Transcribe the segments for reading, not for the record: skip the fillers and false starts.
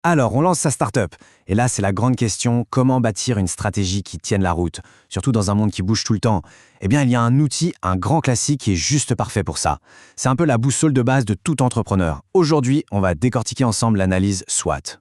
Alors, on lance sa startup. Et là, c'est la grande question, comment bâtir une stratégie qui tienne la route, surtout dans un monde qui bouge tout le temps? Eh bien, il y a un outil, un grand classique qui est juste parfait pour ça. C'est un peu la boussole de base de tout entrepreneur. Aujourd'hui, on va décortiquer ensemble l'analyse SWOT.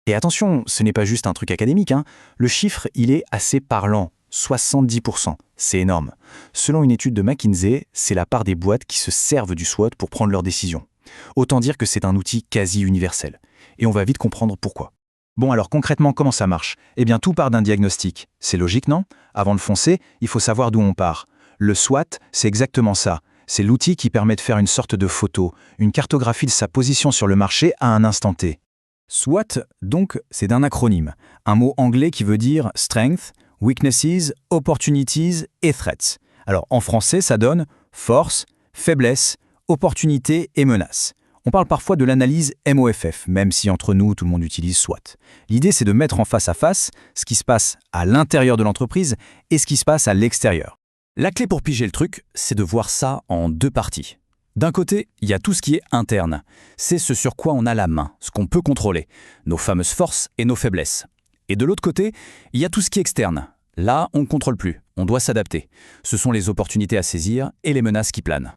Et attention, ce n'est pas juste un truc académique, hein. Le chiffre, il est assez parlant. 70%, c'est énorme. Selon une étude de McKinsey, c'est la part des boîtes qui se servent du SWOT pour prendre leurs décisions. Autant dire que c'est un outil quasi universel. Et on va vite comprendre pourquoi. Bon, alors concrètement, comment ça marche? Eh bien, tout part d'un diagnostic. C'est logique, non? Avant de foncer, il faut savoir d'où on part. Le SWOT, c'est exactement ça. C'est l'outil qui permet de faire une sorte de photo, une cartographie de sa position sur le marché à un instant T. SWOT, donc, c'est d'un acronyme. Un mot anglais qui veut dire Strength, Weaknesses, Opportunities et Threats. Alors, en français, ça donne force, faiblesse, opportunité et menace. On parle parfois de l'analyse MOFF, même si entre nous, tout le monde utilise SWOT. L'idée, c'est de mettre en face à face ce qui se passe à l'intérieur de l'entreprise et ce qui se passe à l'extérieur. La clé pour piger le truc, c'est de voir ça en deux parties. D'un côté, il y a tout ce qui est interne. C'est ce sur quoi on a la main, ce qu'on peut contrôler, nos fameuses forces et nos faiblesses. Et de l'autre côté, il y a tout ce qui est externe. Là, on ne contrôle plus, on doit s'adapter. Ce sont les opportunités à saisir et les menaces qui planent.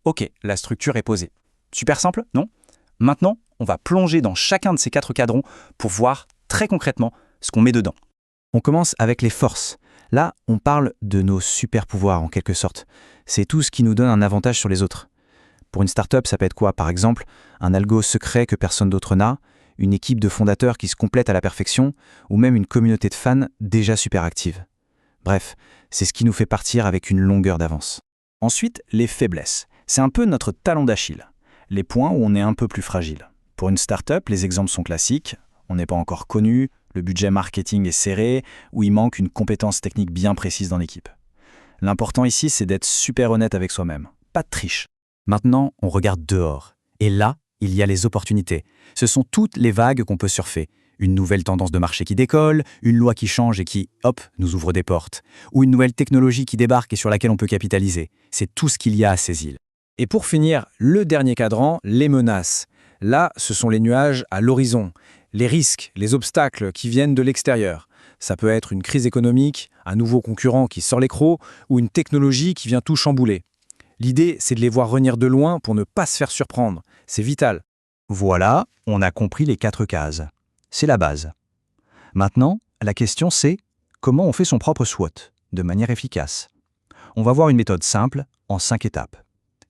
Ok, la structure est posée. Super simple, non? Maintenant, on va plonger dans chacun de ces 4 cadrans pour voir très concrètement ce qu'on met dedans. On commence avec les forces. Là, on parle de nos super pouvoirs en quelque sorte. C'est tout ce qui nous donne un avantage sur les autres. Pour une startup, ça peut être quoi? Par exemple, un algo secret que personne d'autre n'a, une équipe de fondateurs qui se complète à la perfection, ou même une communauté de fans déjà super active. Bref, c'est ce qui nous fait partir avec une longueur d'avance. Ensuite, les faiblesses. C'est un peu notre talon d'Achille. Les points où on est un peu plus fragile. Pour une startup, les exemples sont classiques. On n'est pas encore connu, le budget marketing est serré, ou il manque une compétence technique bien précise dans l'équipe. L'important ici, c'est d'être super honnête avec soi-même. Pas de triche. Maintenant, on regarde dehors. Et là, il y a les opportunités. Ce sont toutes les vagues qu'on peut surfer. Une nouvelle tendance de marché qui décolle, une loi qui change et qui, hop, nous ouvre des portes. Ou une nouvelle technologie qui débarque et sur laquelle on peut capitaliser. C'est tout ce qu'il y a à saisir. Et pour finir, le dernier cadran, les menaces. Là, ce sont les nuages à l'horizon, les risques, les obstacles qui viennent de l'extérieur. Ça peut être une crise économique, un nouveau concurrent qui sort les crocs ou une technologie qui vient tout chambouler. L'idée, c'est de les voir venir de loin pour ne pas se faire surprendre. C'est vital. Voilà, on a compris les 4 cases. C'est la base. Maintenant, la question c'est comment on fait son propre SWOT de manière efficace. On va voir une méthode simple en 5 étapes.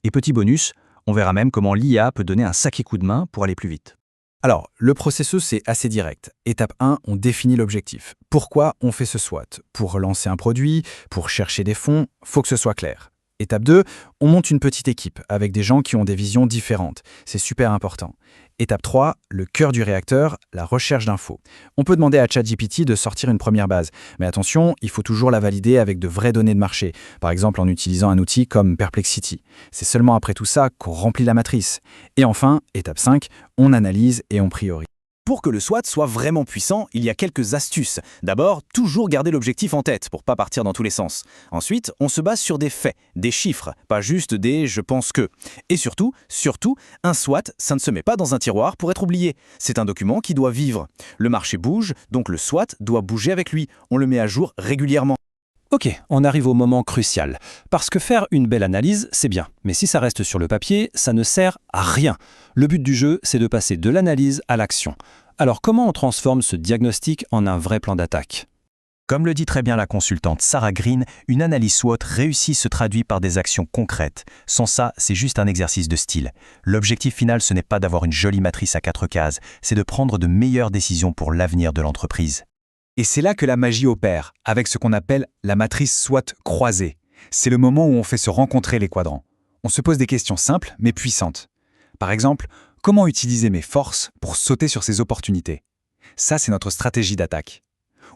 Et petit bonus, on verra même comment l'IA peut donner un sacré coup de main pour aller plus vite. Alors, le processus est assez direct. Étape 1, on définit l'objectif. Pourquoi on fait ce SWOT? Pour relancer un produit, pour chercher des fonds, faut que ce soit clair. Étape 2, on monte une petite équipe avec des gens qui ont des visions différentes. C'est super important. Étape 3, le cœur du réacteur, la recherche d'infos. On peut demander à ChatGPT de sortir une première base. Mais attention, il faut toujours la valider avec de vraies données de marché. Par exemple en utilisant un outil comme Perplexity. C'est seulement après tout ça qu'on remplit la matrice. Et enfin, étape 5, on analyse et on priorise. Pour que le SWOT soit vraiment puissant, il y a quelques astuces. D'abord, toujours garder l'objectif en tête pour pas partir dans tous les sens. Ensuite, on se base sur des faits, des chiffres, pas juste des « je pense que ». Et surtout, un SWOT, ça ne se met pas dans un tiroir pour être oublié. C'est un document qui doit vivre. Le marché bouge, donc le SWOT doit bouger avec lui. On le met à jour régulièrement. Ok, on arrive au moment crucial. Parce que faire une belle analyse, c'est bien. Mais si ça reste sur le papier, ça ne sert à rien. Le but du jeu, c'est de passer de l'analyse à l'action. Alors comment on transforme ce diagnostic en un vrai plan d'attaque? Comme le dit très bien la consultante Sarah Green, une analyse SWOT réussie se traduit par des actions concrètes. Sans ça, c'est juste un exercice de style. L'objectif final, ce n'est pas d'avoir une jolie matrice à 4 cases, c'est de prendre de meilleures décisions pour l'avenir de l'entreprise. Et c'est là que la magie opère, avec ce qu'on appelle la matrice SWOT croisée. C'est le moment où on fait se rencontrer les quadrants. On se pose des questions simples mais puissantes. Par exemple, comment utiliser mes forces pour sauter sur ces opportunités? Ça, c'est notre stratégie d'attaque.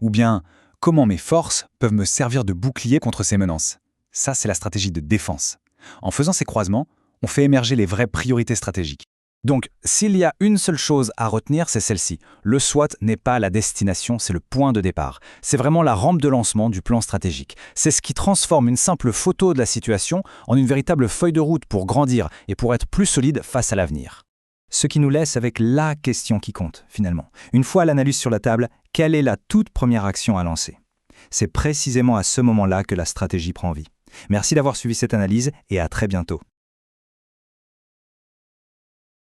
Ou bien, comment mes forces peuvent me servir de bouclier contre ces menaces? Ça, c'est la stratégie de défense. En faisant ces croisements, on fait émerger les vraies priorités stratégiques. Donc, s'il y a une seule chose à retenir, c'est celle-ci. Le SWOT n'est pas la destination, c'est le point de départ. C'est vraiment la rampe de lancement du plan stratégique. C'est ce qui transforme une simple photo de la situation en une véritable feuille de route pour grandir et pour être plus solide face à l'avenir. Ce qui nous laisse avec la question qui compte, finalement. Une fois l'analyse sur la table, quelle est la toute première action à lancer? C'est précisément à ce moment-là que la stratégie prend vie. Merci d'avoir suivi cette analyse et à très bientôt.